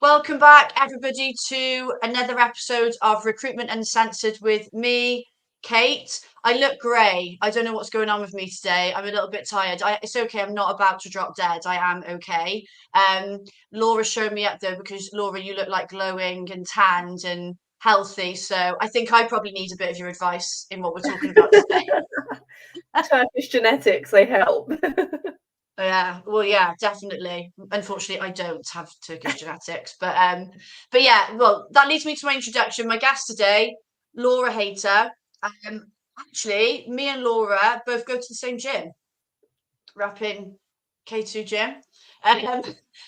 Welcome back, everybody, to another episode of Recruitment Uncensored with me, Kate. I look grey. I don't know what's going on with me today. I'm a little bit tired. It's okay. I'm not about to drop dead. I am okay. Laura showed me up though, because Laura, you look like glowing and tanned and healthy. So I think I probably need a bit of your advice in what we're talking about today. Turkish genetics, they help. Yeah, well, yeah, definitely. Unfortunately, I don't have Turkish genetics, but yeah. Well, that leads me to my introduction. My guest today, Laura Hayter. Actually, me and Laura both go to the same gym, Rapping K2 gym. Um,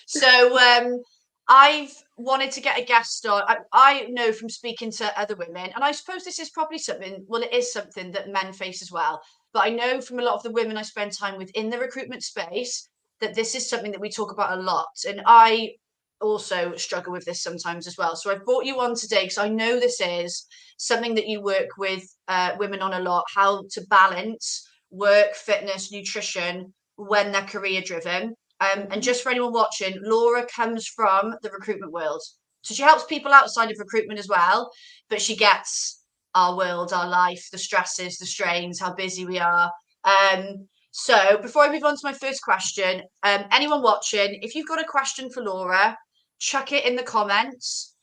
so I've wanted to get a guest on. I know from speaking to other women, and I suppose this is probably something. Well, it is something that men face as well. But I know from a lot of the women I spend time with in the recruitment space that this is something that we talk about a lot. And I also struggle with this sometimes as well. So I've brought you on today because I know this is something that you work with women on a lot, how to balance work, fitness, nutrition when they're career driven. And just for anyone watching, Laura comes from the recruitment world. So she helps people outside of recruitment as well, but she gets our world, our life, the stresses, the strains, how busy we are. So before I move on to my first question, anyone watching, if you've got a question for Laura, chuck it in the comments.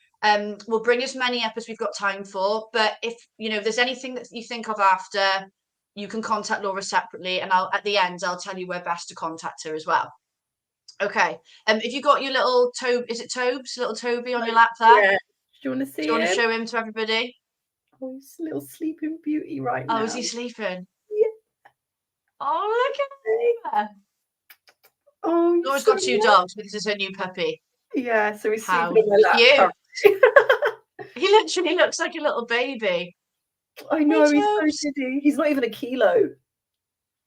We'll bring as many up as we've got time for. But if there's anything that you think of after, you can contact Laura separately, and at the end I'll tell you where best to contact her as well. Okay. If you got your little is it Tobes, little Toby on your lap there? Yeah. Do you want to see Do you want to him? show him to everybody? Oh, he's a little sleeping beauty right now. Oh, is he sleeping? Yeah. Oh, look at him. Oh, Laura's got two dogs, but this is her new puppy. Yeah, so he's How sleeping on my lap. He literally looks like a little baby. I know, Hey, he's so giddy. He's not even a kilo.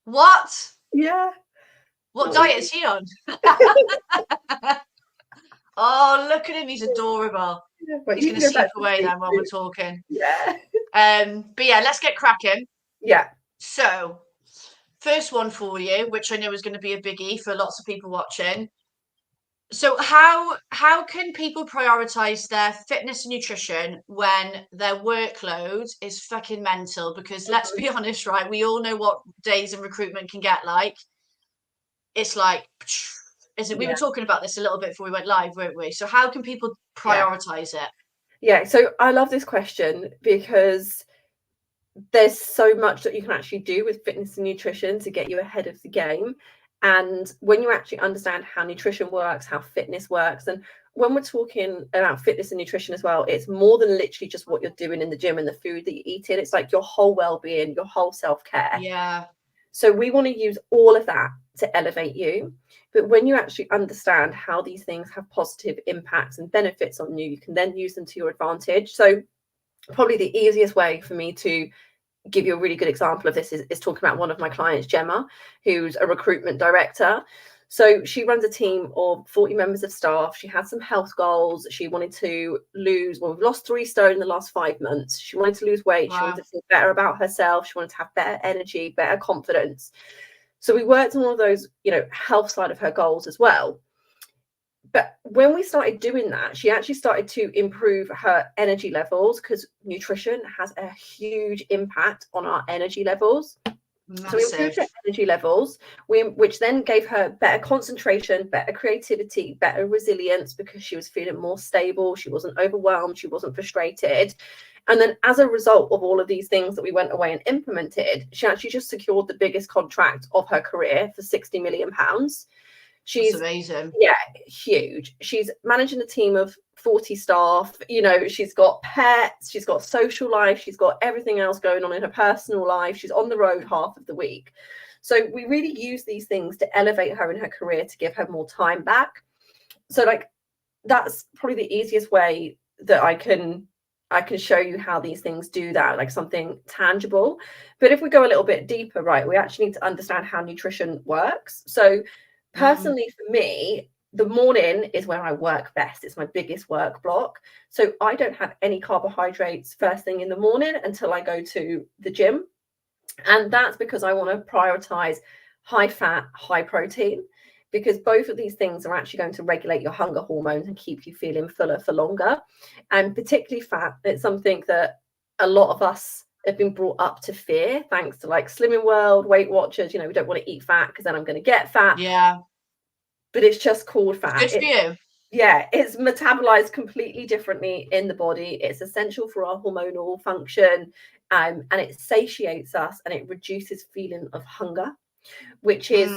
What? Yeah. What diet is he on? Oh, look at him. He's adorable. Yeah, but He's going to sleep away then while we're talking. Yeah. But yeah, let's get cracking. Yeah. So, first one for you, which I know is going to be a biggie for lots of people watching. So how can people prioritize their fitness and nutrition when their workload is fucking mental? Because let's be honest, right? We all know what days in recruitment can get like. It's like, isn't we were talking about this a little bit before we went live, weren't we? So how can people prioritize it? Yeah, so I love this question because there's so much that you can actually do with fitness and nutrition to get you ahead of the game. And when you actually understand how nutrition works, how fitness works, and when we're talking about fitness and nutrition as well, it's more than literally just what you're doing in the gym and the food that you eat in. It's like your whole well-being, your whole self-care. Yeah. So we want to use all of that to elevate you. But when you actually understand how these things have positive impacts and benefits on you, you can then use them to your advantage. So probably the easiest way for me to give you a really good example of this is talking about one of my clients, Gemma, who's a recruitment director. So she runs a team of 40 members of staff. She had some health goals. She wanted to lose, well, we've lost 3 stone in the last 5 months. She wanted to lose weight. Wow. She wanted to feel better about herself. She wanted to have better energy, better confidence. So we worked on all of those, health side of her goals as well. But when we started doing that, she actually started to improve her energy levels, because nutrition has a huge impact on our energy levels. Massive. So we improved her energy levels, which then gave her better concentration, better creativity, better resilience, because she was feeling more stable. She wasn't overwhelmed. She wasn't frustrated. And then as a result of all of these things that we went away and implemented, she actually just secured the biggest contract of her career for £60 million. She's That's amazing. Yeah, huge. She's managing a team of 40 staff. She's got pets, she's got social life, she's got everything else going on in her personal life. She's on the road half of the week. So we really use these things to elevate her in her career, to give her more time back. So that's probably the easiest way that I can show you how these things do that, like something tangible. But if we go a little bit deeper, right, we actually need to understand how nutrition works. So personally, for me, the morning is where I work best. It's my biggest work block. So I don't have any carbohydrates first thing in the morning until I go to the gym. And that's because I want to prioritize high fat, high protein, because both of these things are actually going to regulate your hunger hormones and keep you feeling fuller for longer. And particularly fat, it's something that a lot of us have been brought up to fear, thanks to like Slimming World, Weight Watchers. You know, we don't want to eat fat because then I'm going to get fat. Yeah. But it's just called fat. Good for you. Yeah, it's metabolized completely differently in the body. It's essential for our hormonal function, and it satiates us and it reduces feeling of hunger, which is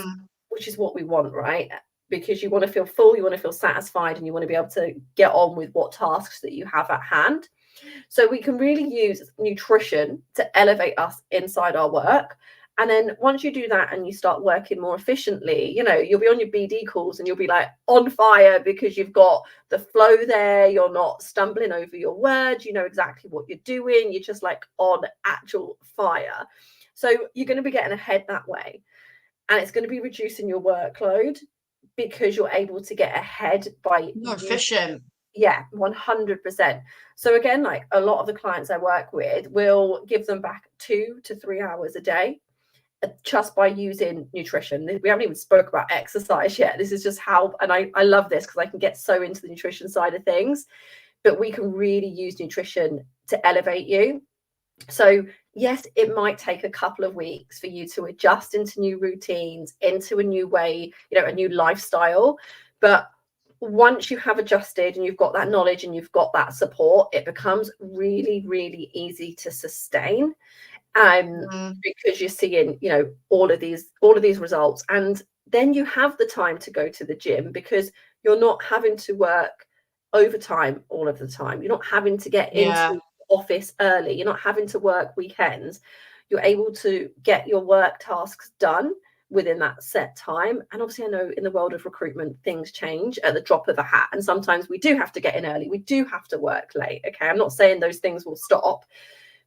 what we want, right? Because you want to feel full, you want to feel satisfied, and you want to be able to get on with what tasks that you have at hand. So we can really use nutrition to elevate us inside our work. And then once you do that and you start working more efficiently, you know, you'll be on your BD calls and you'll be like on fire because you've got the flow there. You're not stumbling over your words. You know exactly what you're doing. You're just like on actual fire. So you're going to be getting ahead that way. And it's going to be reducing your workload because you're able to get ahead by more efficient. Yeah, 100%. So again, like a lot of the clients I work with will give them back 2 to 3 hours a day just by using nutrition. We haven't even spoke about exercise yet. This is just how, and I love this because I can get so into the nutrition side of things, but we can really use nutrition to elevate you. So yes, it might take a couple of weeks for you to adjust into new routines, into a new way, you know, a new lifestyle. But once you have adjusted and you've got that knowledge and you've got that support, it becomes really, really easy to sustain. Because you're seeing, you know, all of these results, and then you have the time to go to the gym because you're not having to work overtime all of the time. You're not having to get into the office early. You're not having to work weekends. You're able to get your work tasks done within that set time. And obviously I know in the world of recruitment things change at the drop of a hat, and sometimes we do have to get in early, we do have to work late. Okay, I'm not saying those things will stop,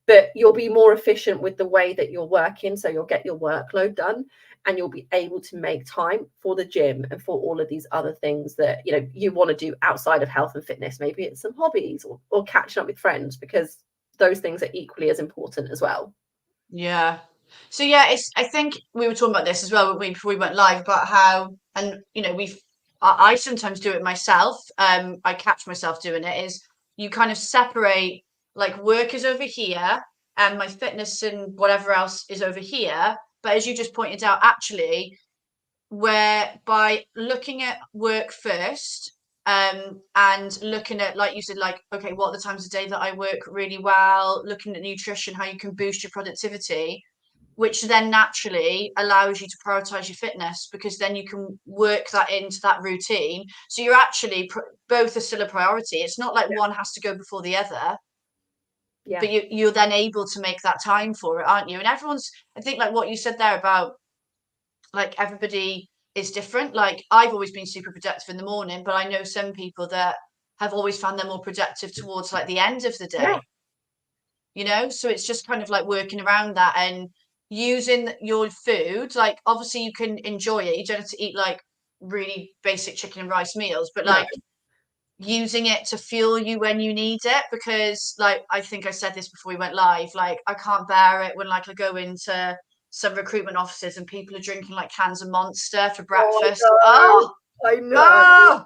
but you'll be more efficient with the way that you're working. So you'll get your workload done and you'll be able to make time for the gym and for all of these other things that, you know, you want to do outside of health and fitness. Maybe it's some hobbies or catching up with friends, because those things are equally as important as well. Yeah. So yeah, I think we were talking about this as well before we went live about how, and you know, I sometimes do it myself. I catch myself doing it, is you kind of separate, like, work is over here and my fitness and whatever else is over here. But as you just pointed out, actually, where by looking at work first, and looking at, like you said, like, okay, what are the times of day that I work really well, looking at nutrition, how you can boost your productivity, which then naturally allows you to prioritize your fitness, because then you can work that into that routine. So you're actually both are still a priority. It's not like one has to go before the other. Yeah. But you're then able to make that time for it, aren't you? And everyone's, I think, like what you said there about, like, everybody is different. Like, I've always been super productive in the morning, but I know some people that have always found them more productive towards like the end of the day. You know, so it's just kind of like working around that and using your food. Like, obviously you can enjoy it, you don't have to eat like really basic chicken and rice meals, but like using it to fuel you when you need it. Because, like, I think I said this before we went live, like, I can't bear it when, like, I go into some recruitment offices and people are drinking like cans of Monster for breakfast. I know.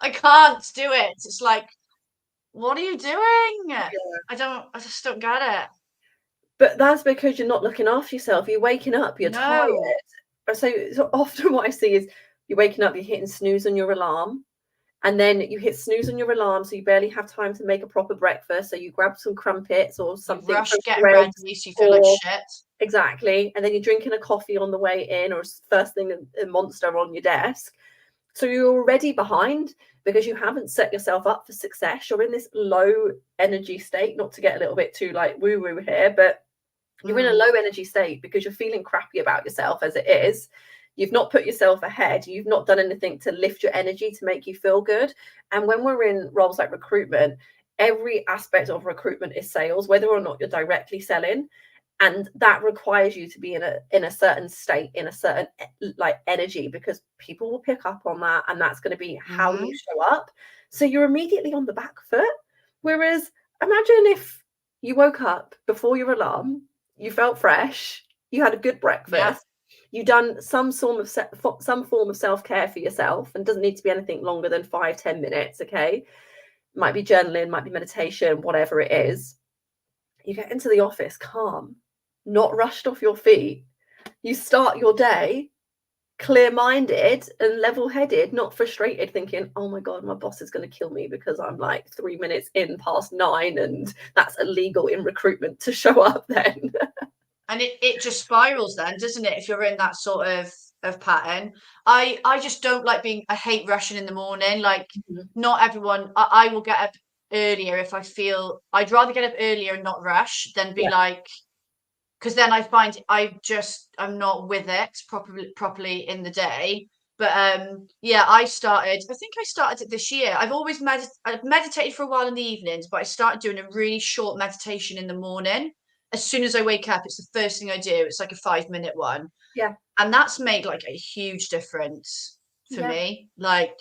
I can't do it. It's like, what are you doing? I just don't get it. But that's because you're not looking after yourself. You're waking up, you're tired. So often what I see is you're waking up, you're hitting snooze on your alarm, and then you hit snooze on your alarm, so you barely have time to make a proper breakfast. So you grab some crumpets or something. You rush getting ready, so you feel like shit. Exactly. And then you're drinking a coffee on the way in, or first thing a Monster on your desk. So you're already behind because you haven't set yourself up for success. You're in this low energy state, not to get a little bit too like woo-woo here, but you're in a low energy state because you're feeling crappy about yourself as it is. You've not put yourself ahead. You've not done anything to lift your energy to make you feel good. And when we're in roles like recruitment, every aspect of recruitment is sales, whether or not you're directly selling. And that requires you to be in a certain state, in a certain like energy, because people will pick up on that, and that's going to be how you show up. So you're immediately on the back foot. Whereas imagine if you woke up before your alarm, you felt fresh, you had a good breakfast, you've done some form of self-care for yourself, and doesn't need to be anything longer than 5-10 minutes. Okay, might be journaling, might be meditation, whatever it is. You get into the office calm, not rushed off your feet. You start your day clear-minded and level-headed, not frustrated thinking, oh my god, my boss is going to kill me because I'm like 3 minutes in past 9 and that's illegal in recruitment to show up then. And it just spirals then, doesn't it, if you're in that sort of pattern. I just don't like I hate rushing in the morning. Like, not everyone, I will get up earlier if I feel, I'd rather get up earlier and not rush than be like, because then I find I'm not with it properly in the day. But yeah, I think I started it this year. I've meditated for a while in the evenings, but I started doing a really short meditation in the morning. As soon as I wake up, it's the first thing I do. It's like a 5-minute one. Yeah. And that's made like a huge difference for me. Like,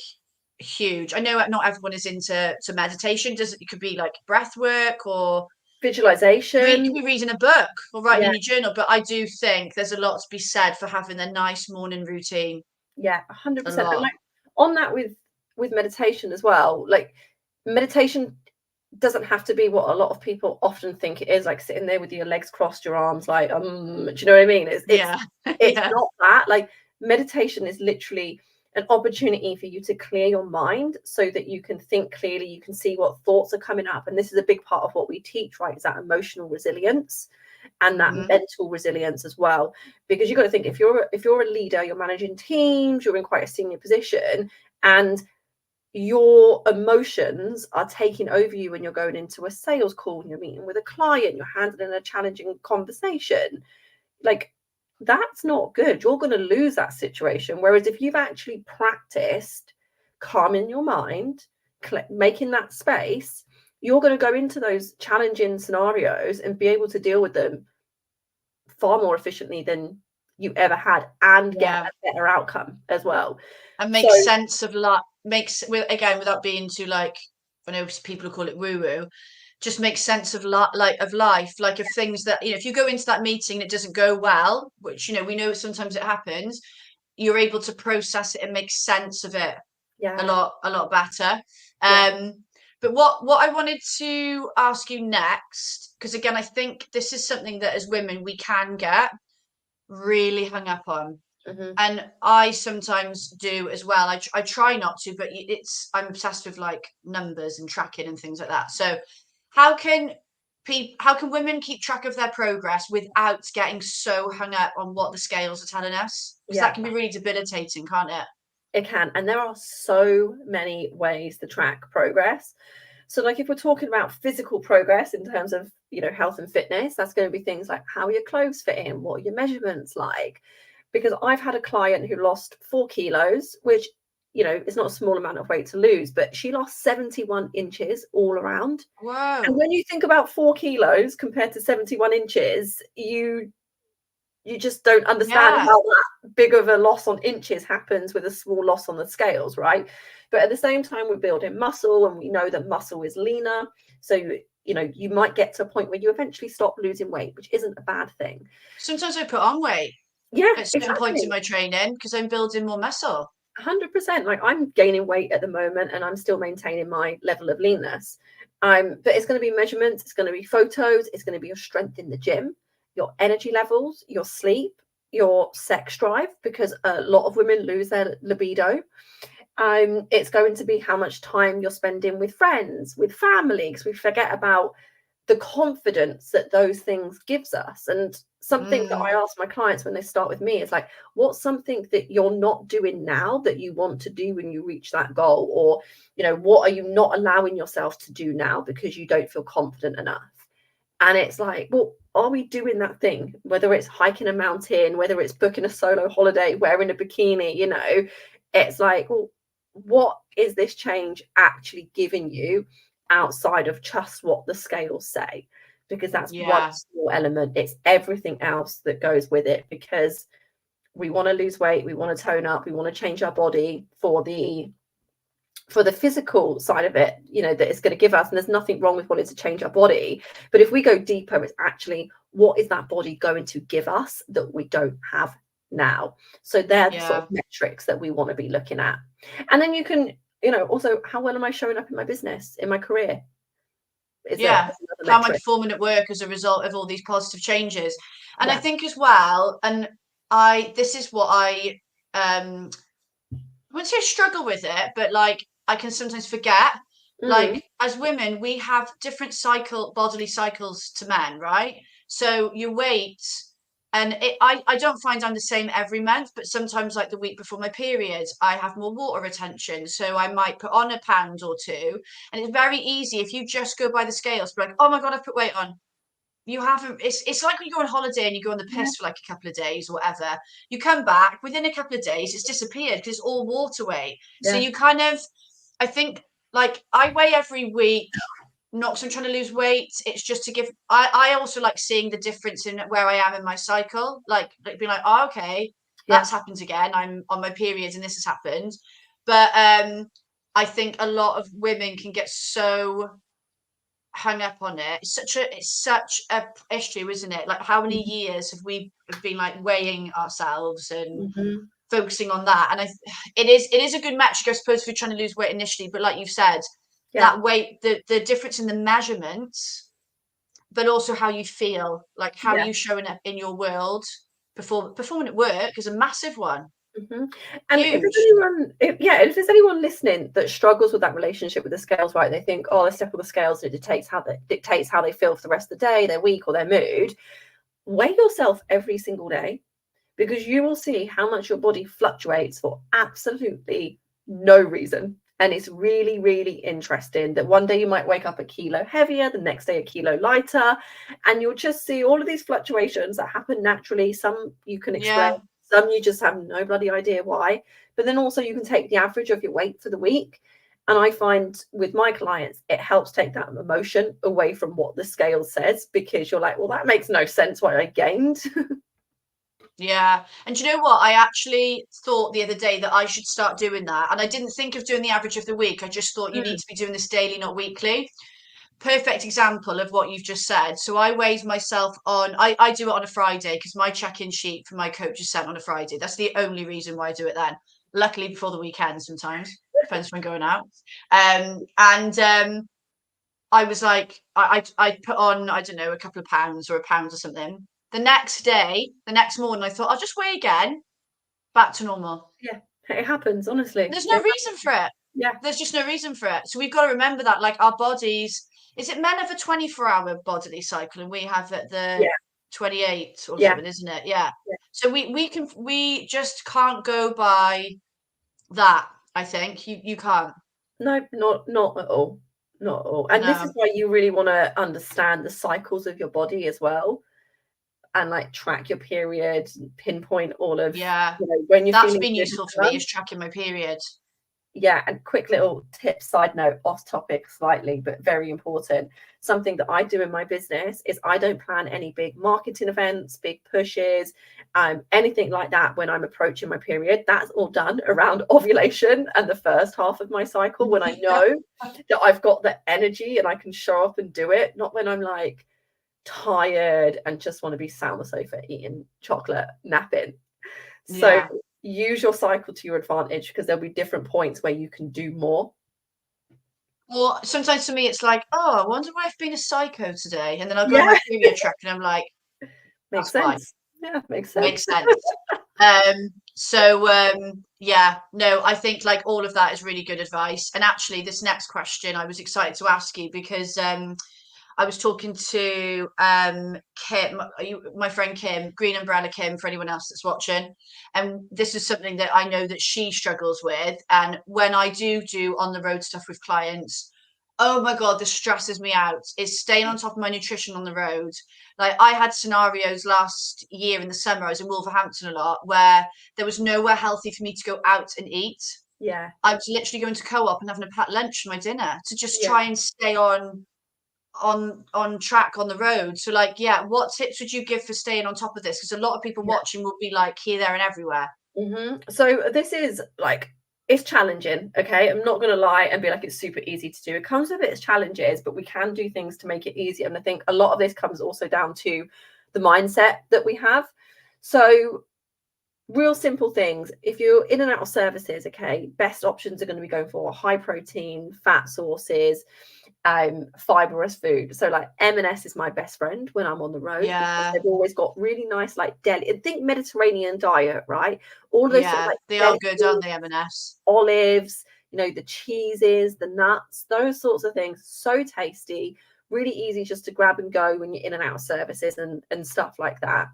huge. I know not everyone is into meditation. It could be like breath work or visualization. You could be reading a book or writing in your journal, but I do think there's a lot to be said for having a nice morning routine. Yeah, 100%. And like on that with meditation as well, like meditation doesn't have to be what a lot of people often think it is, like sitting there with your legs crossed, your arms like, do you know what I mean? It's not that. Like, meditation is literally an opportunity for you to clear your mind so that you can think clearly, you can see what thoughts are coming up. And this is a big part of what we teach, right? Is that emotional resilience and that mental resilience as well. Because you've got to think, if you're a leader, you're managing teams, you're in quite a senior position, and your emotions are taking over you when you're going into a sales call and you're meeting with a client, you're handling a challenging conversation, like, that's not good. You're going to lose that situation. Whereas if you've actually practiced calming your mind, making that space, you're going to go into those challenging scenarios and be able to deal with them far more efficiently than you ever had, and get a better outcome as well. And make sense of without being too, like, I know people call it woo-woo, just make sense of life, like of things that, if you go into that meeting and it doesn't go well, which, we know sometimes it happens, you're able to process it and make sense of it a lot better. But what I wanted to ask you next, because again, I think this is something that as women we can get really hung up on. And I sometimes do as well. I try not to, but I'm obsessed with like numbers and tracking and things like that. So how can women keep track of their progress without getting so hung up on what the scales are telling us? Because that can be really debilitating, can't it? It can. And there are so many ways to track progress. So like, if we're talking about physical progress in terms of, health and fitness, that's going to be things like, how are your clothes fitting? What are your measurements like? Because I've had a client who lost 4 kilos, which, is not a small amount of weight to lose, but she lost 71 inches all around. Wow. And when you think about 4 kilos compared to 71 inches, you just don't understand how that big of a loss on inches happens with a small loss on the scales, right? But at the same time, we're building muscle, and we know that muscle is leaner. So, you might get to a point where you eventually stop losing weight, which isn't a bad thing. Sometimes I put on weight. Yeah, at certain points in my training, because I'm building more muscle. 100%. Like, I'm gaining weight at the moment and I'm still maintaining my level of leanness. But it's going to be measurements, it's going to be photos, it's going to be your strength in the gym, your energy levels, your sleep, your sex drive, because a lot of women lose their libido. It's going to be how much time you're spending with friends, with family, because we forget about the confidence that those things gives us. And something that I ask my clients when they start with me is like, what's something that you're not doing now that you want to do when you reach that goal? Or, what are you not allowing yourself to do now because you don't feel confident enough? And it's like, well, are we doing that thing? Whether it's hiking a mountain, whether it's booking a solo holiday, wearing a bikini, it's like, well, what is this change actually giving you outside of just what the scales say? Because that's one small element. It's everything else that goes with it, because we want to lose weight, we want to tone up, we want to change our body for the physical side of it, that it's going to give us. And there's nothing wrong with wanting to change our body, but if we go deeper, it's actually, what is that body going to give us that we don't have now. So they're the sort Yeah. of metrics that we want to be looking at. And then you can, also, how well am I showing up in my business, in my career? Is Yeah. another How am I metric. performing at work as a result of all these positive changes? And I Yeah. think as well, and this is what I wouldn't say I struggle with it, but like I can sometimes forget. Mm. Like as women, we have different bodily cycles to men, right? So your weight, and I don't find I'm the same every month, but sometimes like the week before my period, I have more water retention. So I might put on a pound or two. And it's very easy if you just go by the scales, be like, oh my God, I've put weight on. You haven't, it's like when you go on holiday and you go on the Yeah. piss for like a couple of days or whatever. You come back within a couple of days, it's disappeared because it's all water weight. So Yeah. you kind of, I think, like I weigh every week, not because I'm trying to lose weight. It's just to give. I also like seeing the difference in where I am in my cycle. Like being like, oh, okay, Yeah. that's happened again. I'm on my period and this has happened. But I think a lot of women can get so hung up on it. It's such a issue, isn't it? Like how many years have we been like weighing ourselves and Mm-hmm. focusing on that? And it is a good metric, I suppose, if you're trying to lose weight initially. But like you've said, Yeah. that weight, the difference in the measurements, but also how you feel, like how Yeah. you showing up in your world, performing at work is a massive one. Mm-hmm. And Huge. if there's anyone listening that struggles with that relationship with the scales, right? They think, oh, they step on the scales and it dictates how they feel for the rest of the day, their week, or their mood. Weigh yourself every single day, because you will see how much your body fluctuates for absolutely no reason. And it's really, really interesting that one day you might wake up a kilo heavier, the next day a kilo lighter, and you'll just see all of these fluctuations that happen naturally. Some you can explain, Yeah. some you just have no bloody idea why. But then also you can take the average of your weight for the week. And I find with my clients, it helps take that emotion away from what the scale says, because you're like, well, that makes no sense why I gained. Yeah. And do you know what? I actually thought the other day that I should start doing that. And I didn't think of doing the average of the week. I just thought you need to be doing this daily, not weekly. Perfect example of what you've just said. So I weighed myself on, I do it on a Friday because my check-in sheet for my coach is sent on a Friday. That's the only reason why I do it then. Luckily before the weekend sometimes. Depends when I'm going out. I was like, I put on, I don't know, a couple of pounds or a pound or something. The next morning, I thought, I'll just weigh again, back to normal. Yeah, it happens, honestly. There's no reason for it. Yeah. There's just no reason for it. So we've got to remember that, like our bodies, is it men have a 24-hour bodily cycle and we have at the Yeah. 28 or Yeah. something, isn't it? Yeah. Yeah. So we just can't go by that, I think. You can't. No, not at all. Not at all. And this is No. why you really want to understand the cycles of your body as well, and like track your period, pinpoint all of, Yeah. when you're That's feeling been good. useful for me is tracking my period. Yeah, and quick little tip, side note, off topic slightly, but very important. Something that I do in my business is I don't plan any big marketing events, big pushes, anything like that when I'm approaching my period. That's all done around ovulation and the first half of my cycle, when I know that I've got the energy and I can show up and do it, not when I'm like tired and just want to be sat on the sofa eating chocolate, napping. So Yeah. use your cycle to your advantage, because there'll be different points where you can do more. Or sometimes for me, it's like, oh, I wonder why I've been a psycho today. And then I'll go on Yeah, my period track and I'm like, makes that's why. sense. Yeah, makes sense. Makes sense. Yeah, no, I think like all of that is really good advice. And actually, this next question I was excited to ask you because I was talking to Kim, my friend Kim, Green Umbrella Kim, for anyone else that's watching. And this is something that I know that she struggles with. And when I do on the road stuff with clients, oh my God, this stresses me out, is staying on top of my nutrition on the road. Like I had scenarios last year in the summer, I was in Wolverhampton a lot, where there was nowhere healthy for me to go out and eat. Yeah, I was literally going to Co-op and having a packed lunch for my dinner to just yeah, try and stay on track on the road. So like, yeah, what tips would you give for staying on top of this? Because a lot of people yeah. watching will be like here, there, and everywhere. So this is like, it's challenging. Okay, I'm not gonna lie and be like it's super easy to do. It comes with its challenges, but we can do things to make it easier. And I think a lot of this comes also down to the mindset that we have. So real simple things. If you're in and out of services, okay, best options are going to be going for high protein, fat sources, fibrous food. So like M&S is my best friend when I'm on the road, because Yeah, they've always got really nice like deli. Think Mediterranean diet, right? All of those sort of yeah, like they are deli good, aren't foods, they, M&S? olives, the cheeses, the nuts, those sorts of things. So tasty, really easy just to grab and go when you're in and out of services and stuff like that.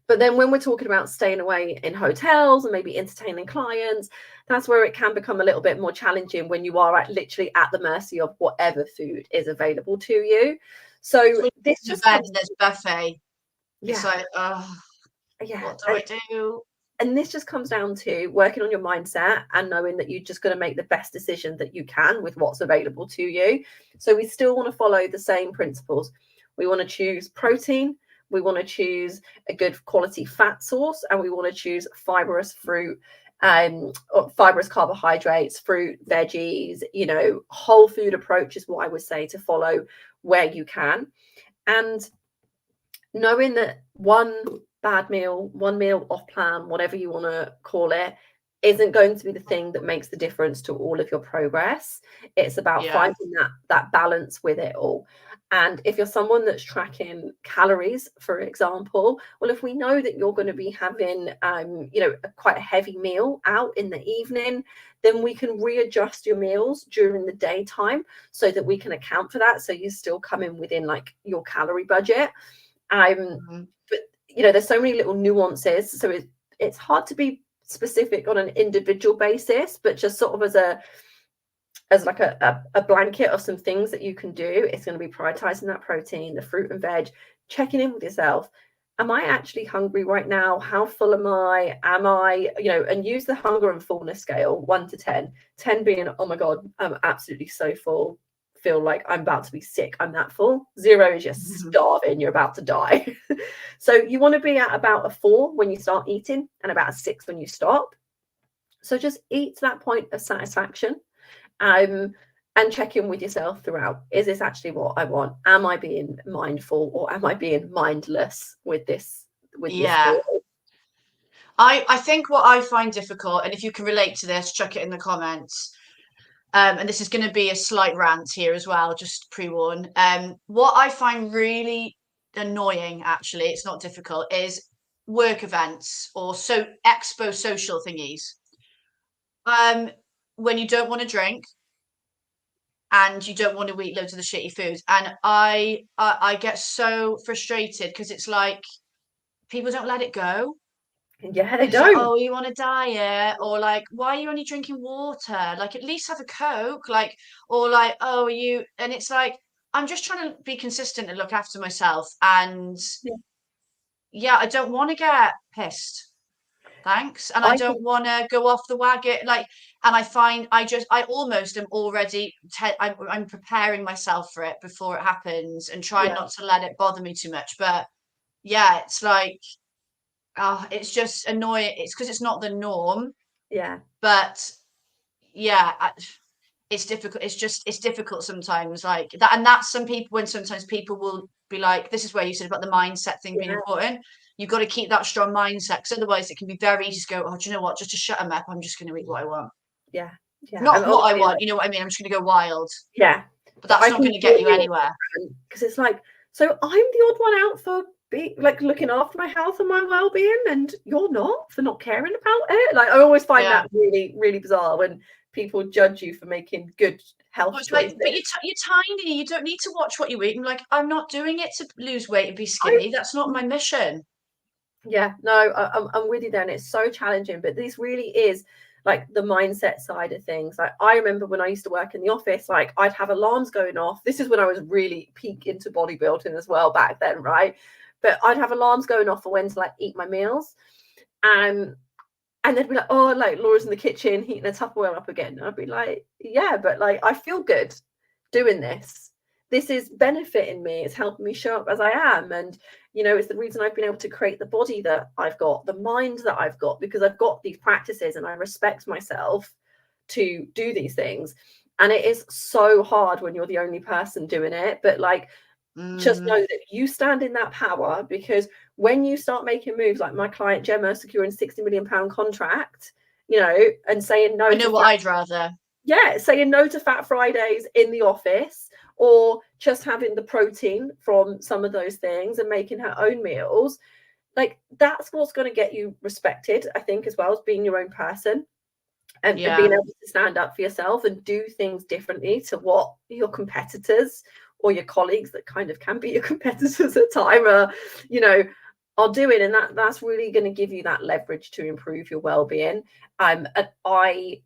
But then when we're talking about staying away in hotels and maybe entertaining clients, that's where it can become a little bit more challenging when you are literally at the mercy of whatever food is available to you. So So this the just bed comes, and there's buffet. It's yeah, like, oh, yeah. what do I do? And this just comes down to working on your mindset and knowing that you're just going to make the best decision that you can with what's available to you. So we still want to follow the same principles. We want to choose protein, we want to choose a good quality fat source, and we want to choose fibrous fruit, or fibrous carbohydrates, fruit, veggies, whole food approach is what I would say to follow where you can. And knowing that one bad meal, one meal off plan, whatever you want to call it, isn't going to be the thing that makes the difference to all of your progress. It's about Yeah. finding that balance with it all. And if you're someone that's tracking calories, for example, well, if we know that you're going to be having quite a heavy meal out in the evening, then we can readjust your meals during the daytime so that we can account for that, so you still come in within like your calorie budget. Mhm. But there's so many little nuances, so it's hard to be specific on an individual basis, but just sort of as like a blanket of some things that you can do. It's going to be prioritizing that protein, the fruit and veg, checking in with yourself. Am I actually hungry right now? How full am I? And use the hunger and fullness scale, 1 to 10. 10 being, oh my God, I'm absolutely so full. Feel like I'm about to be sick. I'm that full. 0 is just starving. You're about to die. So you want to be at about a 4 when you start eating and about a 6 when you stop. So just eat to that point of satisfaction, and check in with yourself throughout. Is this actually what I want? Am I being mindful, or am I being mindless with this Yeah. meal? I think what I find difficult, and if you can relate to this, chuck it in the comments. And this is going to be a slight rant here as well, just pre-warn. What I find really annoying, actually, it's not difficult, is work events or expo social thingies. When you don't want to drink and you don't want to eat loads of the shitty foods, and I get so frustrated because it's like people don't let it go. Yeah, they Like, it's like, don't. oh, you on a diet? Or like, why are you only drinking water? Like, at least have a Coke. Like, or like, oh, are you? And it's like, I'm just trying to be consistent and look after myself. And Yeah. yeah, I don't want to get pissed. Thanks. And I I don't think, want to go off the wagon. Like, and I find I almost am already, I'm preparing myself for it before it happens and trying yeah, not to let it bother me too much. But yeah, it's like, oh, it's just annoying. It's because it's not the norm. yeah, But yeah, it's difficult. It's difficult sometimes, like that. And that's some people, when sometimes people will be like, this is where you said about the mindset thing being yeah, important. You've got to keep that strong mindset, because otherwise it can be very easy to go, oh, do you know what, just to shut them up, I'm just going to eat what I want. yeah, yeah. And Not what I honestly, want, like, you know what I mean, I'm just going to go wild. yeah, But but that's I not can going to get you completely anywhere. understand, because it's like, so I'm the odd one out for like looking after my health and my well-being, and you're not, for not caring about it. Like, I always find Yeah. that really, really bizarre when people judge you for making good Well, health it's like, choices. but you're tiny, you don't need to watch what you eat. I'm like, I'm not doing it to lose weight and be I, skinny. That's not my mission. yeah, no, I'm with you there, and it's so challenging. But this really is like the mindset side of things. Like, I remember when I used to work in the office, like I'd have alarms going off. This is when I was really peak into bodybuilding as well back then, right? But I'd have alarms going off for when to like eat my meals. And they'd be like, oh, like Laura's in the kitchen heating a Tupperware up again. And I'd be like, yeah, but like I feel good doing this. This is benefiting me. It's helping me show up as I am. And, it's the reason I've been able to create the body that I've got, the mind that I've got, because I've got these practices and I respect myself to do these things. And it is so hard when you're the only person doing it. But like, just know that you stand in that power, because when you start making moves like my client Gemma securing £60 million contract, you know, and saying no I know what I'd rather. Yeah, saying no to Fat Fridays in the office, or just having the protein from some of those things and making her own meals, like that's what's going to get you respected, I think, as well as being your own person, and being able to stand up for yourself and do things differently to what your competitors or your colleagues that kind of can be your competitors at time are, you know, are doing. And that's really going to give you that leverage to improve your well-being. And I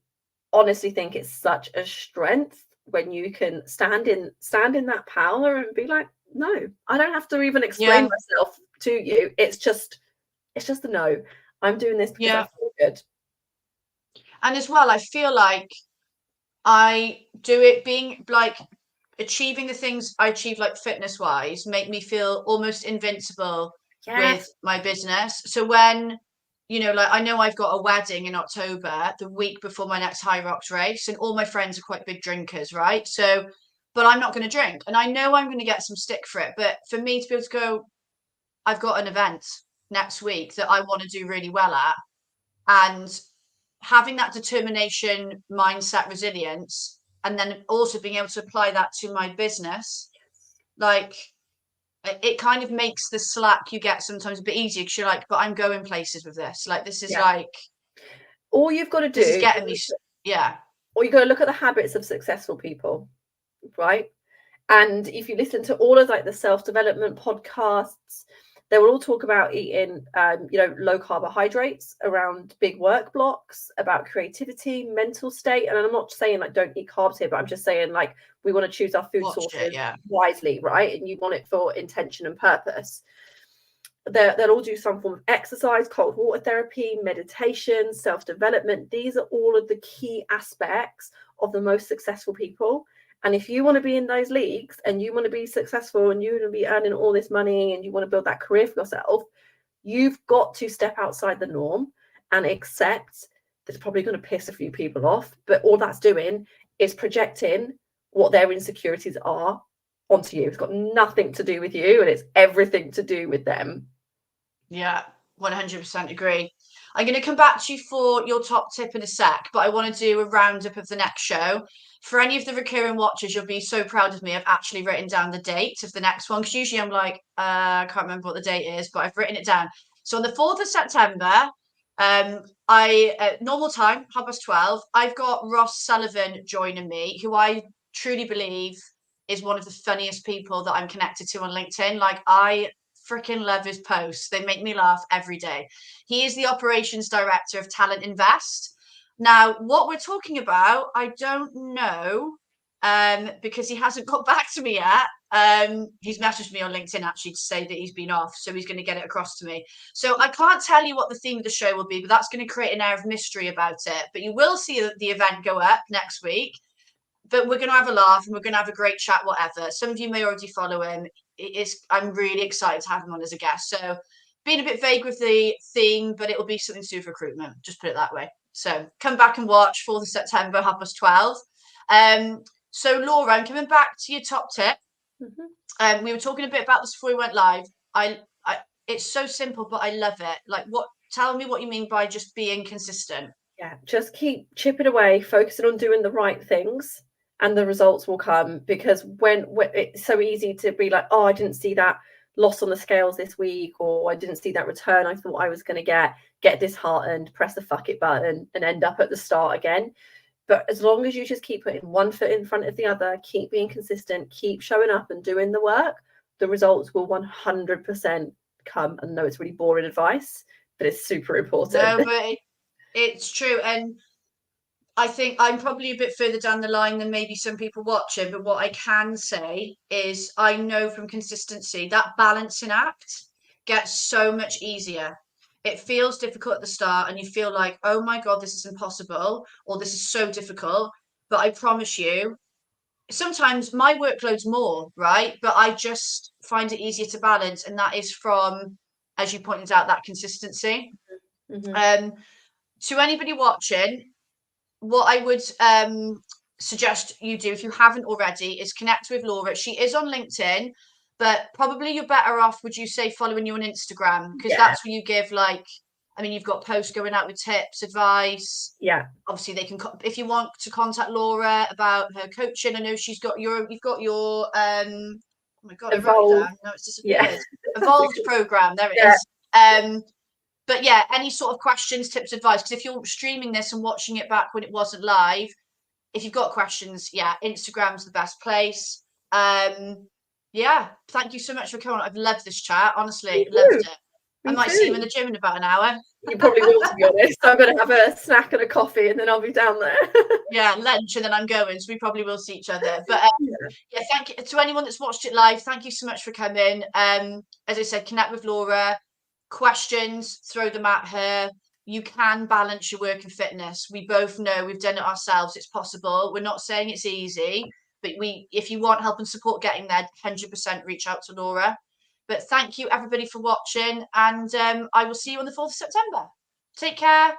honestly think it's such a strength when you can stand in that power and be like, no, I don't have to even explain myself to you. It's just a no. I'm doing this because I feel good. And as well, I feel like I do it being like achieving the things I achieve, like fitness wise, make me feel almost invincible with my business. So when, you know, like I know I've got a wedding in October, the week before my next High Rocks race, and all my friends are quite big drinkers, right? So, but I'm not going to drink, and I know I'm going to get some stick for it. But for me to be able to go, I've got an event next week that I want to do really well at, and having that determination, mindset, resilience, and then also being able to apply that to my business, like it kind of makes the slack you get sometimes a bit easier, because you're like, but I'm going places with this. Like this is like, all you've got to do, this is getting me. Or you got to look at the habits of successful people, right? And if you listen to all of like the self-development podcasts, they will all talk about eating, you know, low carbohydrates around big work blocks, about creativity, mental state. And I'm not saying like don't eat carbs here, but I'm just saying like we want to choose our food sources wisely, right? And you want it for intention and purpose. They'll all do some form of exercise, cold water therapy, meditation, self-development. These are all of the key aspects of the most successful people. And if you want to be in those leagues and you want to be successful and you want to be earning all this money and you want to build that career for yourself, you've got to step outside the norm and accept that it's probably going to piss a few people off. But all that's doing is projecting what their insecurities are onto you. It's got nothing to do with you, and it's everything to do with them. Yeah, 100% agree. I'm going to come back to you for your top tip in a sec, but I want to do a roundup of the next show. For any of the recurring watchers, you'll be so proud of me. I've actually written down the date of the next one, because usually I'm like, I can't remember what the date is, but I've written it down. So on the 4th of September, normal time, 12:30, I've got Ross Sullivan joining me, who I truly believe is one of the funniest people that I'm connected to on LinkedIn. Like I freaking love his posts. They make me laugh every day. He is the operations director of Talent Invest. Now, what we're talking about, I don't know, because he hasn't got back to me yet. He's messaged me on LinkedIn actually to say that he's been off, so he's going to get it across to me. So I can't tell you what the theme of the show will be, but that's going to create an air of mystery about it. But you will see the event go up next week. But we're going to have a laugh and we're going to have a great chat, whatever. Some of you may already follow him. I'm really excited to have him on as a guest. So being a bit vague with the theme, but it'll be something to do with recruitment. Just put it that way. So come back and watch 4th of September, 12:30. So Laura, I'm coming back to your top tip. We were talking a bit about this before we went live. It's so simple, but I love it. Like, tell me what you mean by just being consistent. Yeah, just keep chipping away, focusing on doing the right things, and the results will come. Because when it's so easy to be like, oh, I didn't see that loss on the scales this week, or I didn't see that return I thought I was going to get disheartened, press the fuck it button and end up at the start again. But as long as you just keep putting one foot in front of the other, keep being consistent, keep showing up and doing the work, the results will 100% come. I know it's really boring advice, but it's super important. No, but it's true. And I think I'm probably a bit further down the line than maybe some people watching, but what I can say is I know from consistency that balancing act gets so much easier. It feels difficult at the start and you feel like, oh my God, this is impossible, or this is so difficult. But I promise you, sometimes my workload's more, right? But I just find it easier to balance. And that is from, as you pointed out, that consistency. To anybody watching, what I would suggest you do, if you haven't already, is connect with Laura. She is on LinkedIn, but probably you're better off, would you say, following you on Instagram? Because Yeah. that's where you give, like, I mean, you've got posts going out with tips, advice. Yeah. Obviously, they can, if you want to contact Laura about her coaching, I know you've got your, oh my God, I wrote it down. No, it's disappeared. Yeah. Evolved program. There it is. But yeah, any sort of questions, tips, advice, because if you're streaming this and watching it back when it wasn't live, if you've got questions, yeah, Instagram's the best place. Yeah, thank you so much for coming on. I've loved this chat, honestly, loved it. I might see you in the gym in about an hour. You probably will, to be honest. I'm going to have a snack and a coffee, and then I'll be down there. Yeah, lunch, and then I'm going, so we probably will see each other. But yeah, thank you to anyone that's watched it live. Thank you so much for coming. As I said, connect with Laura. Questions, throw them at her. You can balance your work and fitness. We both know, we've done it ourselves. It's possible. We're not saying it's easy, but if you want help and support getting there, 100% reach out to Laura. But thank you everybody for watching, and I will see you on the 4th of September. Take care.